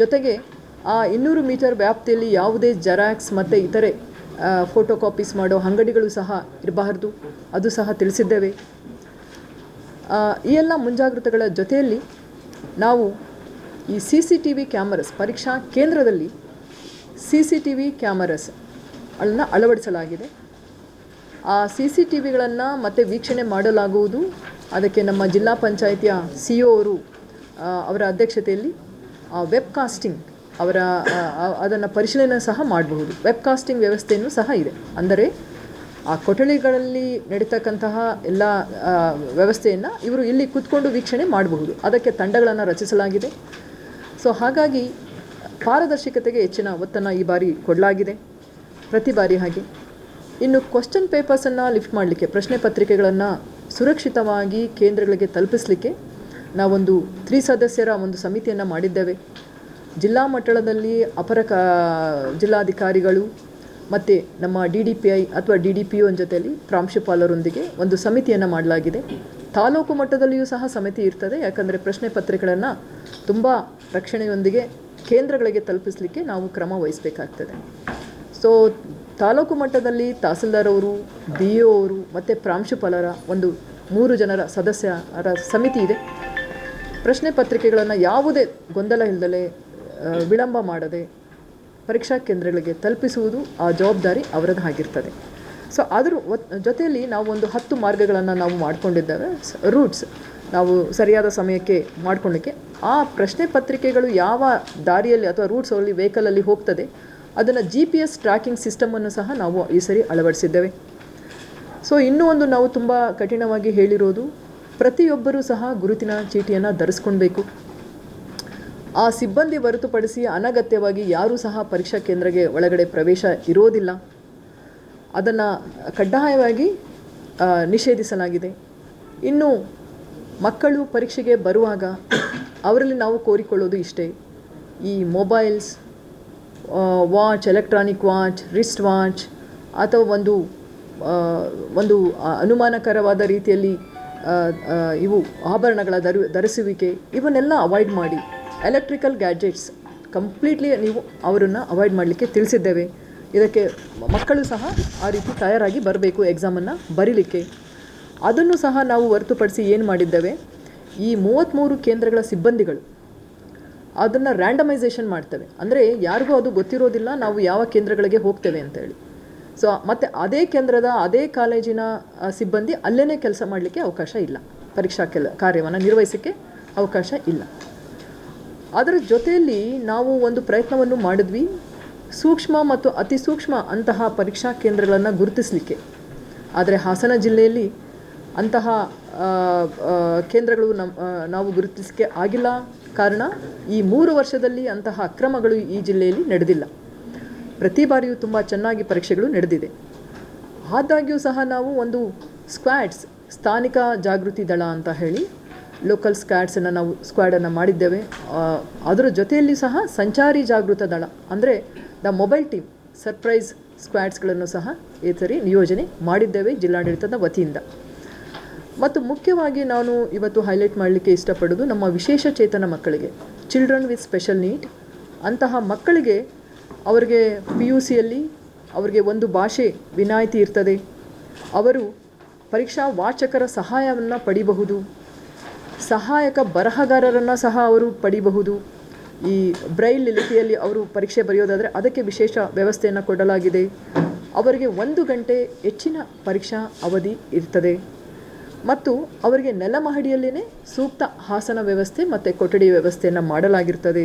ಜೊತೆಗೆ ಆ 200 ಮೀಟರ್ ವ್ಯಾಪ್ತಿಯಲ್ಲಿ ಯಾವುದೇ ಜೆರಾಕ್ಸ್ ಮತ್ತು ಇತರೆ ಫೋಟೋ ಕಾಪೀಸ್ ಮಾಡೋ ಅಂಗಡಿಗಳು ಸಹ ಇರಬಾರ್ದು, ಅದು ಸಹ ತಿಳಿಸಿದ್ದೇವೆ. ಈ ಎಲ್ಲ ಮುಂಜಾಗ್ರತೆಗಳ ಜೊತೆಯಲ್ಲಿ ನಾವು ಈ CCTV ಕ್ಯಾಮರಾಸ್, ಪರೀಕ್ಷಾ ಕೇಂದ್ರದಲ್ಲಿ CCTV ಕ್ಯಾಮರಾಸ್ ಅನ್ನು ಅಳವಡಿಸಲಾಗಿದೆ. ಆ CCTVಗಳನ್ನು ಮತ್ತೆ ವೀಕ್ಷಣೆ ಮಾಡಲಾಗುವುದು. ಅದಕ್ಕೆ ನಮ್ಮ ಜಿಲ್ಲಾ ಪಂಚಾಯಿತಿಯ CO ಅವರ ಅಧ್ಯಕ್ಷತೆಯಲ್ಲಿ ವೆಬ್ಕಾಸ್ಟಿಂಗ್ ಅದನ್ನು ಪರಿಶೀಲನೆ ಸಹ ಮಾಡಬಹುದು. ವೆಬ್ಕಾಸ್ಟಿಂಗ್ ವ್ಯವಸ್ಥೆಯೂ ಸಹ ಇದೆ. ಅಂದರೆ ಆ ಕೊಠಡಿಗಳಲ್ಲಿ ನಡೀತಕ್ಕಂತಹ ಎಲ್ಲ ವ್ಯವಸ್ಥೆಯನ್ನು ಇವರು ಇಲ್ಲಿ ಕೂತ್ಕೊಂಡು ವೀಕ್ಷಣೆ ಮಾಡಬಹುದು. ಅದಕ್ಕೆ ತಂಡಗಳನ್ನು ರಚಿಸಲಾಗಿದೆ. ಸೊ ಹಾಗಾಗಿ ಪಾರದರ್ಶಕತೆಗೆ ಹೆಚ್ಚಿನ ಒತ್ತನ್ನು ಈ ಬಾರಿ ಕೊಡಲಾಗಿದೆ, ಪ್ರತಿ ಬಾರಿ ಹಾಗೆ. ಇನ್ನು ಕ್ವಶ್ಚನ್ ಪೇಪರ್ಸನ್ನು ಲಿಫ್ಟ್ ಮಾಡಲಿಕ್ಕೆ, ಪ್ರಶ್ನೆ ಪತ್ರಿಕೆಗಳನ್ನು ಸುರಕ್ಷಿತವಾಗಿ ಕೇಂದ್ರಗಳಿಗೆ ತಲುಪಿಸಲಿಕ್ಕೆ ನಾವೊಂದು 3 ಸದಸ್ಯರ ಒಂದು ಸಮಿತಿಯನ್ನು ಮಾಡಿದ್ದೇವೆ. ಜಿಲ್ಲಾ ಮಟ್ಟದಲ್ಲಿ ಜಿಲ್ಲಾಧಿಕಾರಿಗಳು ಮತ್ತು ನಮ್ಮ DDPI ಅಥವಾ DDPO ಜೊತೆಯಲ್ಲಿ ಪ್ರಾಂಶುಪಾಲರೊಂದಿಗೆ ಒಂದು ಸಮಿತಿಯನ್ನು ಮಾಡಲಾಗಿದೆ. ತಾಲೂಕು ಮಟ್ಟದಲ್ಲಿಯೂ ಸಹ ಸಮಿತಿ ಇರ್ತದೆ, ಯಾಕಂದರೆ ಪ್ರಶ್ನೆ ಪತ್ರಿಕೆಗಳನ್ನು ತುಂಬ ರಕ್ಷಣೆಯೊಂದಿಗೆ ಕೇಂದ್ರಗಳಿಗೆ ತಲುಪಿಸಲಿಕ್ಕೆ ನಾವು ಕ್ರಮ ವಹಿಸಬೇಕಾಗ್ತದೆ. ಸೊ ತಾಲೂಕು ಮಟ್ಟದಲ್ಲಿ ತಹಸೀಲ್ದಾರ್ ಅವರು, BO ಅವರು ಮತ್ತು ಪ್ರಾಂಶುಪಾಲರ ಒಂದು 3 ಜನರ ಸದಸ್ಯರ ಸಮಿತಿ ಇದೆ. ಪ್ರಶ್ನೆ ಪತ್ರಿಕೆಗಳನ್ನು ಯಾವುದೇ ಗೊಂದಲ ಇಲ್ಲದೆ ವಿಳಂಬ ಮಾಡದೆ ಪರೀಕ್ಷಾ ಕೇಂದ್ರಗಳಿಗೆ ತಲುಪಿಸುವುದು ಆ ಜವಾಬ್ದಾರಿ ಅವರದ್ದಾಗಿರ್ತದೆ. ಸೊ ಅದರ ಜೊತೆಯಲ್ಲಿ ನಾವು ಒಂದು 10 ಮಾರ್ಗಗಳನ್ನು ನಾವು ಮಾಡಿಕೊಂಡಿದ್ದೇವೆ, ರೂಟ್ಸ್ ನಾವು ಸರಿಯಾದ ಸಮಯಕ್ಕೆ ಮಾಡಿಕೊಳ್ಳಿಕ್ಕೆ. ಆ ಪ್ರಶ್ನೆ ಪತ್ರಿಕೆಗಳು ಯಾವ ದಾರಿಯಲ್ಲಿ ಅಥವಾ ರೂಟ್ಸಲ್ಲಿ ವೆಹಿಕಲಲ್ಲಿ ಹೋಗ್ತದೆ ಅದನ್ನು GPS ಟ್ರ್ಯಾಕಿಂಗ್ ಸಿಸ್ಟಮನ್ನು ಸಹ ನಾವು ಈ ಸರಿ ಅಳವಡಿಸಿದ್ದೇವೆ. ಸೊ ಇನ್ನೂ ಒಂದು ನಾವು ತುಂಬ ಕಠಿಣವಾಗಿ ಹೇಳಿರೋದು, ಪ್ರತಿಯೊಬ್ಬರೂ ಸಹ ಗುರುತಿನ ಚೀಟಿಯನ್ನು ಧರಿಸ್ಕೊಳ್ಬೇಕು. ಆ ಸಿಬ್ಬಂದಿ ಹೊರತುಪಡಿಸಿ ಅನಗತ್ಯವಾಗಿ ಯಾರೂ ಸಹ ಪರೀಕ್ಷಾ ಕೇಂದ್ರಕ್ಕೆ ಒಳಗಡೆ ಪ್ರವೇಶ ಇರೋದಿಲ್ಲ. ಅದನ್ನು ಕಡ್ಡಾಯವಾಗಿ ನಿಷೇಧಿಸಲಾಗಿದೆ. ಇನ್ನು ಮಕ್ಕಳು ಪರೀಕ್ಷೆಗೆ ಬರುವಾಗ ಅವರಲ್ಲಿ ನಾವು ಕೋರಿಕೊಳ್ಳೋದು ಇಷ್ಟೇ, ಈ mobiles, watch, electronic watch, wrist watch ಅಥವಾ ಒಂದು ಅನುಮಾನಕರವಾದ ರೀತಿಯಲ್ಲಿ ಇವು ಆಭರಣಗಳ ಧರಿಸುವಿಕೆ ಇವನ್ನೆಲ್ಲ ಅವಾಯ್ಡ್ ಮಾಡಿ, ಎಲೆಕ್ಟ್ರಿಕಲ್ ಗ್ಯಾಡ್ಜೆಟ್ಸ್ ಕಂಪ್ಲೀಟ್ಲಿ ನೀವು ಅವರನ್ನು ಅವಾಯ್ಡ್ ಮಾಡಲಿಕ್ಕೆ ತಿಳಿಸಿದ್ದೇವೆ. ಇದಕ್ಕೆ ಮಕ್ಕಳು ಸಹ ಆ ರೀತಿ ತಯಾರಾಗಿ ಬರಬೇಕು ಎಕ್ಸಾಮನ್ನು ಬರೀಲಿಕ್ಕೆ. ಅದನ್ನು ಸಹ ನಾವು ಹೊರತುಪಡಿಸಿ ಏನು ಮಾಡಿದ್ದೇವೆ, ಈ 33 ಕೇಂದ್ರಗಳ ಸಿಬ್ಬಂದಿಗಳು ಅದನ್ನು ರ್ಯಾಂಡಮೈಸೇಷನ್ ಮಾಡ್ತೇವೆ. ಅಂದರೆ ಯಾರಿಗೂ ಅದು ಗೊತ್ತಿರೋದಿಲ್ಲ ನಾವು ಯಾವ ಕೇಂದ್ರಗಳಿಗೆ ಹೋಗ್ತೇವೆ ಅಂತೇಳಿ. ಸೊ ಮತ್ತು ಅದೇ ಕೇಂದ್ರದ ಅದೇ ಕಾಲೇಜಿನ ಸಿಬ್ಬಂದಿ ಅಲ್ಲೇ ಕೆಲಸ ಮಾಡಲಿಕ್ಕೆ ಅವಕಾಶ ಇಲ್ಲ, ಪರೀಕ್ಷಾ ಕಾರ್ಯವನ್ನು ನಿರ್ವಹಿಸೋಕ್ಕೆ ಅವಕಾಶ ಇಲ್ಲ. ಅದರ ಜೊತೆಯಲ್ಲಿ ನಾವು ಒಂದು ಪ್ರಯತ್ನವನ್ನು ಮಾಡಿದ್ವಿ, ಸೂಕ್ಷ್ಮ ಮತ್ತು ಅತಿ ಸೂಕ್ಷ್ಮ ಅಂತಹ ಪರೀಕ್ಷಾ ಕೇಂದ್ರಗಳನ್ನು ಗುರುತಿಸಲಿಕ್ಕೆ. ಆದರೆ ಹಾಸನ ಜಿಲ್ಲೆಯಲ್ಲಿ ಅಂತಹ ಕೇಂದ್ರಗಳು ನಾವು ಗುರುತಿಸಲಿಕ್ಕೆ ಆಗಿಲ್ಲ. ಕಾರಣ, ಈ 3 ವರ್ಷದಲ್ಲಿ ಅಂತಹ ಅಕ್ರಮಗಳು ಈ ಜಿಲ್ಲೆಯಲ್ಲಿ ನಡೆದಿಲ್ಲ. ಪ್ರತಿ ಬಾರಿಯೂ ತುಂಬ ಚೆನ್ನಾಗಿ ಪರೀಕ್ಷೆಗಳು ನಡೆದಿದೆ. ಆದಾಗ್ಯೂ ಸಹ ನಾವು ಒಂದು ಸ್ಥಾನಿಕ ಜಾಗೃತಿ ದಳ ಅಂತ ಹೇಳಿ ಲೋಕಲ್ ಸ್ಕ್ವಾಡನ್ನು ಮಾಡಿದ್ದೇವೆ. ಅದರ ಜೊತೆಯಲ್ಲಿ ಸಹ ಸಂಚಾರಿ ಜಾಗೃತ ದಳ ಅಂದರೆ ದ ಮೊಬೈಲ್ ಟೀಮ್ ಸರ್ಪ್ರೈಸ್ ಸ್ಕ್ವಾಡ್ಸ್ಗಳನ್ನು ಸಹ ಈ ಸರಿ ನಿಯೋಜನೆ ಮಾಡಿದ್ದೇವೆ ಜಿಲ್ಲಾಡಳಿತದ ವತಿಯಿಂದ. ಮತ್ತು ಮುಖ್ಯವಾಗಿ ನಾನು ಇವತ್ತು ಹೈಲೈಟ್ ಮಾಡಲಿಕ್ಕೆ ಇಷ್ಟಪಡೋದು, ನಮ್ಮ ವಿಶೇಷ ಚೇತನ ಮಕ್ಕಳಿಗೆ, ಚಿಲ್ಡ್ರನ್ ವಿತ್ ಸ್ಪೆಷಲ್ ನೀಡ್ ಅಂತಹ ಮಕ್ಕಳಿಗೆ ಅವರಿಗೆ PUCಯಲ್ಲಿ ಅವರಿಗೆ ಒಂದು ಭಾಷೆ ವಿನಾಯಿತಿ ಇರ್ತದೆ. ಅವರು ಪರೀಕ್ಷಾ ವಾಚಕರ ಸಹಾಯವನ್ನು ಪಡಿಬಹುದು, ಸಹಾಯಕ ಬರಹಗಾರರನ್ನು ಸಹ ಅವರು ಪಡಿಬಹುದು. ಈ ಬ್ರೈಲ್ ಲಿಪಿಯಲ್ಲಿ ಅವರು ಪರೀಕ್ಷೆ ಬರೆಯೋದಾದರೆ ಅದಕ್ಕೆ ವಿಶೇಷ ವ್ಯವಸ್ಥೆಯನ್ನು ಕೊಡಲಾಗಿದೆ. ಅವರಿಗೆ 1 ಗಂಟೆ ಹೆಚ್ಚಿನ ಪರೀಕ್ಷಾ ಅವಧಿ ಇರ್ತದೆ ಮತ್ತು ಅವರಿಗೆ ನೆಲಮಹಡಿಯಲ್ಲೇ ಸೂಕ್ತ ಆಸನ ವ್ಯವಸ್ಥೆ ಮತ್ತು ಕೊಠಡಿ ವ್ಯವಸ್ಥೆಯನ್ನು ಮಾಡಲಾಗಿರ್ತದೆ.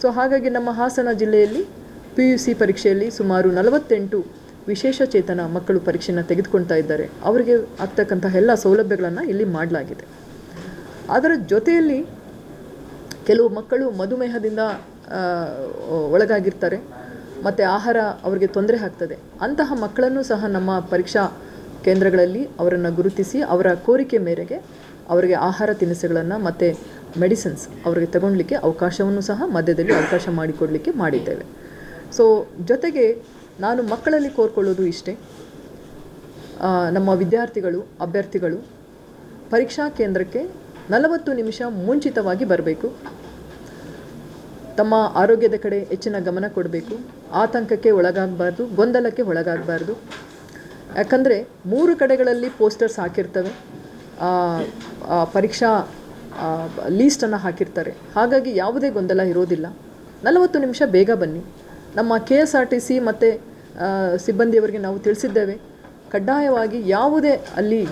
ಸೊ ಹಾಗಾಗಿ ನಮ್ಮ ಹಾಸನ ಜಿಲ್ಲೆಯಲ್ಲಿ PUC ಪರೀಕ್ಷೆಯಲ್ಲಿ ಸುಮಾರು 48 ವಿಶೇಷ ಚೇತನ ಮಕ್ಕಳು ಪರೀಕ್ಷೆಯನ್ನು ತೆಗೆದುಕೊಳ್ತಾ ಇದ್ದಾರೆ ಅವರಿಗೆ ಆಗ್ತಕ್ಕಂಥ ಎಲ್ಲ ಸೌಲಭ್ಯಗಳನ್ನು ಇಲ್ಲಿ ಮಾಡಲಾಗಿದೆ. ಅದರ ಜೊತೆಯಲ್ಲಿ ಕೆಲವು ಮಕ್ಕಳು ಮಧುಮೇಹದಿಂದ ಒಳಗಾಗಿರ್ತಾರೆ ಮತ್ತು ಆಹಾರ ಅವರಿಗೆ ತೊಂದರೆ ಆಗ್ತದೆ. ಅಂತಹ ಮಕ್ಕಳನ್ನು ಸಹ ನಮ್ಮ ಪರೀಕ್ಷಾ ಕೇಂದ್ರಗಳಲ್ಲಿ ಅವರನ್ನು ಗುರುತಿಸಿ ಅವರ ಕೋರಿಕೆ ಮೇರೆಗೆ ಅವರಿಗೆ ಆಹಾರ ತಿನಿಸುಗಳನ್ನು ಮತ್ತು ಮೆಡಿಸಿನ್ಸ್ ಅವರಿಗೆ ತಗೊಳ್ಳಿಕ್ಕೆ ಅವಕಾಶವನ್ನು ಸಹ ಮಧ್ಯದಲ್ಲಿ ಅವಕಾಶ ಮಾಡಿಕೊಡಲಿಕ್ಕೆ ಮಾಡಿದ್ದೇವೆ. ಸೊ ಜೊತೆಗೆ ನಾನು ಮಕ್ಕಳಲ್ಲಿ ಕೋರ್ಕೊಳ್ಳೋದು ಇಷ್ಟೇ, ನಮ್ಮ ವಿದ್ಯಾರ್ಥಿಗಳು ಅಭ್ಯರ್ಥಿಗಳು ಪರೀಕ್ಷಾ ಕೇಂದ್ರಕ್ಕೆ 40 ನಿಮಿಷ ಮುಂಚಿತವಾಗಿ ಬರಬೇಕು. ತಮ್ಮ ಆರೋಗ್ಯದ ಕಡೆ ಹೆಚ್ಚಿನ ಗಮನ ಕೊಡಬೇಕು. ಆತಂಕಕ್ಕೆ ಒಳಗಾಗಬಾರ್ದು, ಗೊಂದಲಕ್ಕೆ ಒಳಗಾಗಬಾರ್ದು. ಯಾಕಂದರೆ 3 ಕಡೆಗಳಲ್ಲಿ ಪೋಸ್ಟರ್ಸ್ ಹಾಕಿರ್ತವೆ, ಪರೀಕ್ಷಾ ಲೀಸ್ಟನ್ನು ಹಾಕಿರ್ತಾರೆ. ಹಾಗಾಗಿ ಯಾವುದೇ ಗೊಂದಲ ಇರೋದಿಲ್ಲ. 40 ನಿಮಿಷ ಬೇಗ ಬನ್ನಿ. ನಮ್ಮ KSRTC ಮತ್ತು ಸಿಬ್ಬಂದಿಯವರಿಗೆ ನಾವು ತಿಳಿಸಿದ್ದೇವೆ, ಕಡ್ಡಾಯವಾಗಿ ಯಾವುದೇ ಅಲ್ಲಿ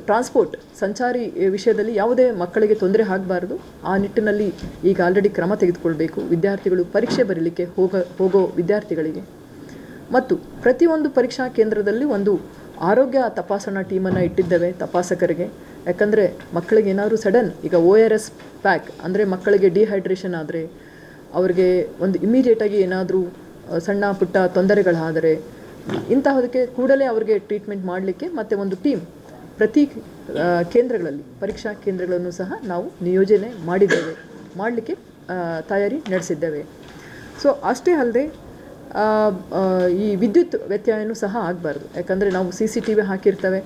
ಟ್ರಾನ್ಸ್ಪೋರ್ಟ್ ಸಂಚಾರಿ ವಿಷಯದಲ್ಲಿ ಯಾವುದೇ ಮಕ್ಕಳಿಗೆ ತೊಂದರೆ ಆಗಬಾರ್ದು. ಆ ನಿಟ್ಟಿನಲ್ಲಿ ಈಗ ಆಲ್ರೆಡಿ ಕ್ರಮ ತೆಗೆದುಕೊಳ್ಬೇಕು. ವಿದ್ಯಾರ್ಥಿಗಳು ಪರೀಕ್ಷೆ ಬರೀಲಿಕ್ಕೆ ಹೋಗೋ ವಿದ್ಯಾರ್ಥಿಗಳಿಗೆ ಮತ್ತು ಪ್ರತಿಯೊಂದು ಪರೀಕ್ಷಾ ಕೇಂದ್ರದಲ್ಲಿ ಒಂದು ಆರೋಗ್ಯ ತಪಾಸಣಾ ಟೀಮನ್ನು ಇಟ್ಟಿದ್ದೇವೆ ತಪಾಸಕರಿಗೆ. ಯಾಕಂದರೆ ಮಕ್ಕಳಿಗೆ ಏನಾದರೂ ಸಡನ್ ಈಗ ORS ಪ್ಯಾಕ್ ಅಂದರೆ ಮಕ್ಕಳಿಗೆ ಡಿಹೈಡ್ರೇಷನ್ ಆದರೆ ಅವರಿಗೆ ಒಂದು ಇಮಿಡಿಯೇಟಾಗಿ ಏನಾದರೂ ಸಣ್ಣ ಪುಟ್ಟ ತೊಂದರೆಗಳಾದರೆ ಇಂತಹದಕ್ಕೆ ಕೂಡಲೇ ಅವರಿಗೆ ಟ್ರೀಟ್ಮೆಂಟ್ ಮಾಡಲಿಕ್ಕೆ ಮತ್ತು ಒಂದು ಟೀಮ್ ಪ್ರತಿ ಕೇಂದ್ರಗಳಲ್ಲಿ ಪರೀಕ್ಷಾ ಕೇಂದ್ರಗಳನ್ನು ಸಹ ನಾವು ನಿಯೋಜನೆ ಮಾಡಿದ್ದೇವೆ, ಮಾಡಲಿಕ್ಕೆ ತಯಾರಿ ನಡೆಸಿದ್ದೇವೆ. ಸೊ ಅಷ್ಟೇ ಅಲ್ಲದೆ ಈ ವಿದ್ಯುತ್ ವ್ಯತ್ಯಯನೂ ಸಹ ಆಗಬಾರ್ದು. ಯಾಕಂದರೆ ನಾವು CCTV ಹಾಕಿರ್ತೇವೆ,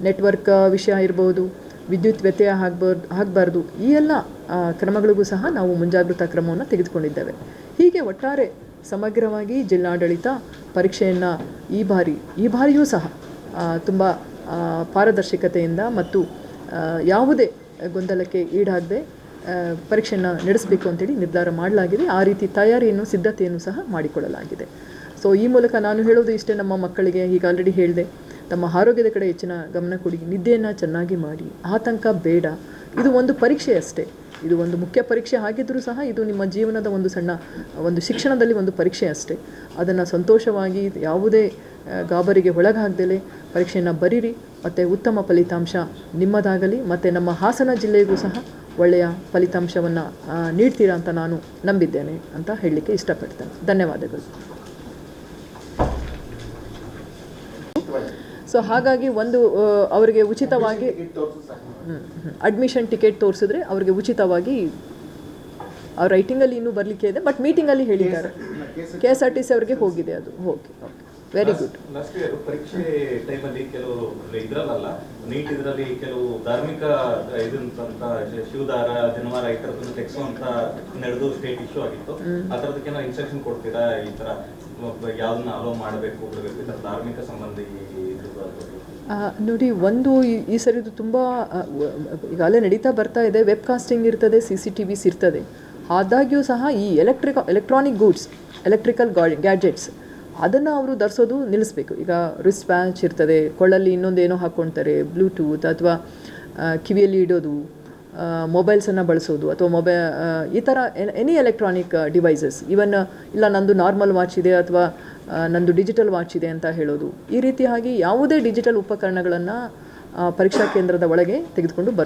ನೆಟ್ವರ್ಕ್ ವಿಷಯ ಇರ್ಬೋದು, ವಿದ್ಯುತ್ ವ್ಯತ್ಯಯ ಆಗಬಾರ್ದು. ಈ ಎಲ್ಲ ಕ್ರಮಗಳಿಗೂ ಸಹ ನಾವು ಮುಂಜಾಗ್ರತಾ ಕ್ರಮವನ್ನು ತೆಗೆದುಕೊಂಡಿದ್ದೇವೆ. ಹೀಗೆ ಒಟ್ಟಾರೆ ಸಮಗ್ರವಾಗಿ ಜಿಲ್ಲಾಡಳಿತ ಪರೀಕ್ಷೆಯನ್ನು ಈ ಬಾರಿಯೂ ಸಹ ತುಂಬ ಪಾರದರ್ಶಕತೆಯಿಂದ ಮತ್ತು ಯಾವುದೇ ಗೊಂದಲಕ್ಕೆ ಈಡಾಗದೆ ಪರೀಕ್ಷೆಯನ್ನು ನಡೆಸಬೇಕು ಅಂತೇಳಿ ನಿರ್ಧಾರ ಮಾಡಲಾಗಿದೆ. ಆ ರೀತಿ ತಯಾರಿಯನ್ನು ಸಿದ್ಧತೆಯನ್ನು ಸಹ ಮಾಡಿಕೊಳ್ಳಲಾಗಿದೆ. ಸೊ ಈ ಮೂಲಕ ನಾನು ಹೇಳೋದು ಇಷ್ಟೇ, ನಮ್ಮ ಮಕ್ಕಳಿಗೆ ಈಗ ಆಲ್ರೆಡಿ ಹೇಳಿದೆ, ತಮ್ಮ ಆರೋಗ್ಯದ ಕಡೆ ಹೆಚ್ಚಿನ ಗಮನ ಕೊಡಿ, ನಿದ್ದೆಯನ್ನು ಚೆನ್ನಾಗಿ ಮಾಡಿ, ಆತಂಕ ಬೇಡ. ಇದು ಒಂದು ಪರೀಕ್ಷೆ ಅಷ್ಟೇ, ಇದು ಒಂದು ಮುಖ್ಯ ಪರೀಕ್ಷೆ ಆಗಿದ್ದರೂ ಸಹ ಇದು ನಿಮ್ಮ ಜೀವನದ ಒಂದು ಸಣ್ಣ ಒಂದು ಶಿಕ್ಷಣದಲ್ಲಿ ಒಂದು ಪರೀಕ್ಷೆ ಅಷ್ಟೇ. ಅದನ್ನು ಸಂತೋಷವಾಗಿ ಯಾವುದೇ ಗಾಬರಿಗೆ ಒಳಗಾಗದಲೇ ಪರೀಕ್ಷೆಯನ್ನು ಬರೀರಿ ಮತ್ತು ಉತ್ತಮ ಫಲಿತಾಂಶ ನಿಮ್ಮದಾಗಲಿ ಮತ್ತು ನಮ್ಮ ಹಾಸನ ಜಿಲ್ಲೆಗೂ ಸಹ ಒಳ್ಳೆಯ ಫಲಿತಾಂಶವನ್ನು ನೀಡ್ತೀರಾ ಅಂತ ನಾನು ನಂಬಿದ್ದೇನೆ ಅಂತ ಹೇಳಲಿಕ್ಕೆ ಇಷ್ಟಪಡ್ತೇನೆ. ಧನ್ಯವಾದಗಳು. ಸೊ ಹಾಗಾಗಿ ಒಂದು ಅವರಿಗೆ ಉಚಿತವಾಗಿ ಅಡ್ಮಿಷನ್ ಟಿಕೆಟ್ ತೋರಿಸಿದ್ರೆ ಅವರಿಗೆ ಉಚಿತವಾಗಿ ಅವ್ರ ರೈಟಿಂಗಲ್ಲಿ ಇನ್ನೂ ಬರಲಿಕ್ಕೆ ಇದೆ, ಬಟ್ ಮೀಟಿಂಗಲ್ಲಿ ಹೇಳಿದ್ದಾರೆ. KSRTC ಅವರಿಗೆ ಹೋಗಿದೆ ಅದು. Okay, very good. ಪರೀಕ್ಷೆ ಟೈಮಲ್ಲಿ ಕೆಲವು ಇದರಲ್ಲ ನೀಟ್ ಇದರಲ್ಲಿ ಕೆಲವು ಧಾರ್ಮಿಕ ಇದಂತ ಶಿವದಾರ ಜನವಾರ ಈ ಥರದನ್ನು ತೆಗೆಸುವಂತ ನಡೆದು ಸ್ಟೇಟ್ ಇಶ್ಯೂ ಆಗಿತ್ತು. ಆ ಥರದಕ್ಕೆ ನಾವು ಇನ್ಸ್ಟ್ರಕ್ಷನ್ ಕೊಡ್ತೀರಾ, ಈ ಥರ ಯಾವ್ದನ್ನ ಅಲೋ ಮಾಡಬೇಕು ಬಿಡಬೇಕು, ಈ ಥರ ಧಾರ್ಮಿಕ ಸಂಬಂಧಿ ನೋಡಿ, ಒಂದು ಈ ಸರಿದು ತುಂಬ ಈಗಾಗಲೇ ನಡೀತಾ ಬರ್ತಾ ಇದೆ. ವೆಬ್ಕಾಸ್ಟಿಂಗ್ ಇರ್ತದೆ, CCTVs ಇರ್ತದೆ. ಆದಾಗ್ಯೂ ಸಹ ಈ ಎಲೆಕ್ಟ್ರಾನಿಕ್ ಗೂಡ್ಸ್, ಎಲೆಕ್ಟ್ರಿಕಲ್ ಗ್ಯಾಡ್ಜೆಟ್ಸ್ ಅದನ್ನು ಅವರು ಧರಿಸೋದು ನಿಲ್ಲಿಸಬೇಕು. ಈಗ ರಿಸ್ಟ್ ವ್ಯಾಚ್ ಇರ್ತದೆ, ಕೊಳ್ಳಲ್ಲಿ ಇನ್ನೊಂದೇನೋ ಹಾಕ್ಕೊಳ್ತಾರೆ, ಬ್ಲೂಟೂತ್ ಅಥವಾ ಕಿವಿಯಲ್ಲಿ ಇಡೋದು, ಮೊಬೈಲ್ಸನ್ನು ಬಳಸೋದು ಅಥವಾ ಈ ಥರ ಎನಿ ಎಲೆಕ್ಟ್ರಾನಿಕ್ ಡಿವೈಸಸ್, ಇವನ್ ಇಲ್ಲ ನಂದು ನಾರ್ಮಲ್ ವಾಚ್ ಇದೆ ಅಥವಾ ನಂದು ಡಿಜಿಟಲ್ ವಾಚ್ ಇದೆ ಅಂತ ಹೇಳೋದು, ಈ ರೀತಿಯಾಗಿ ಯಾವುದೇ ಡಿಜಿಟಲ್ ಉಪಕರಣಗಳನ್ನು ಪರೀಕ್ಷಾ ಕೇಂದ್ರದ ಒಳಗೆ ತೆಗೆದುಕೊಂಡು ಬರೋ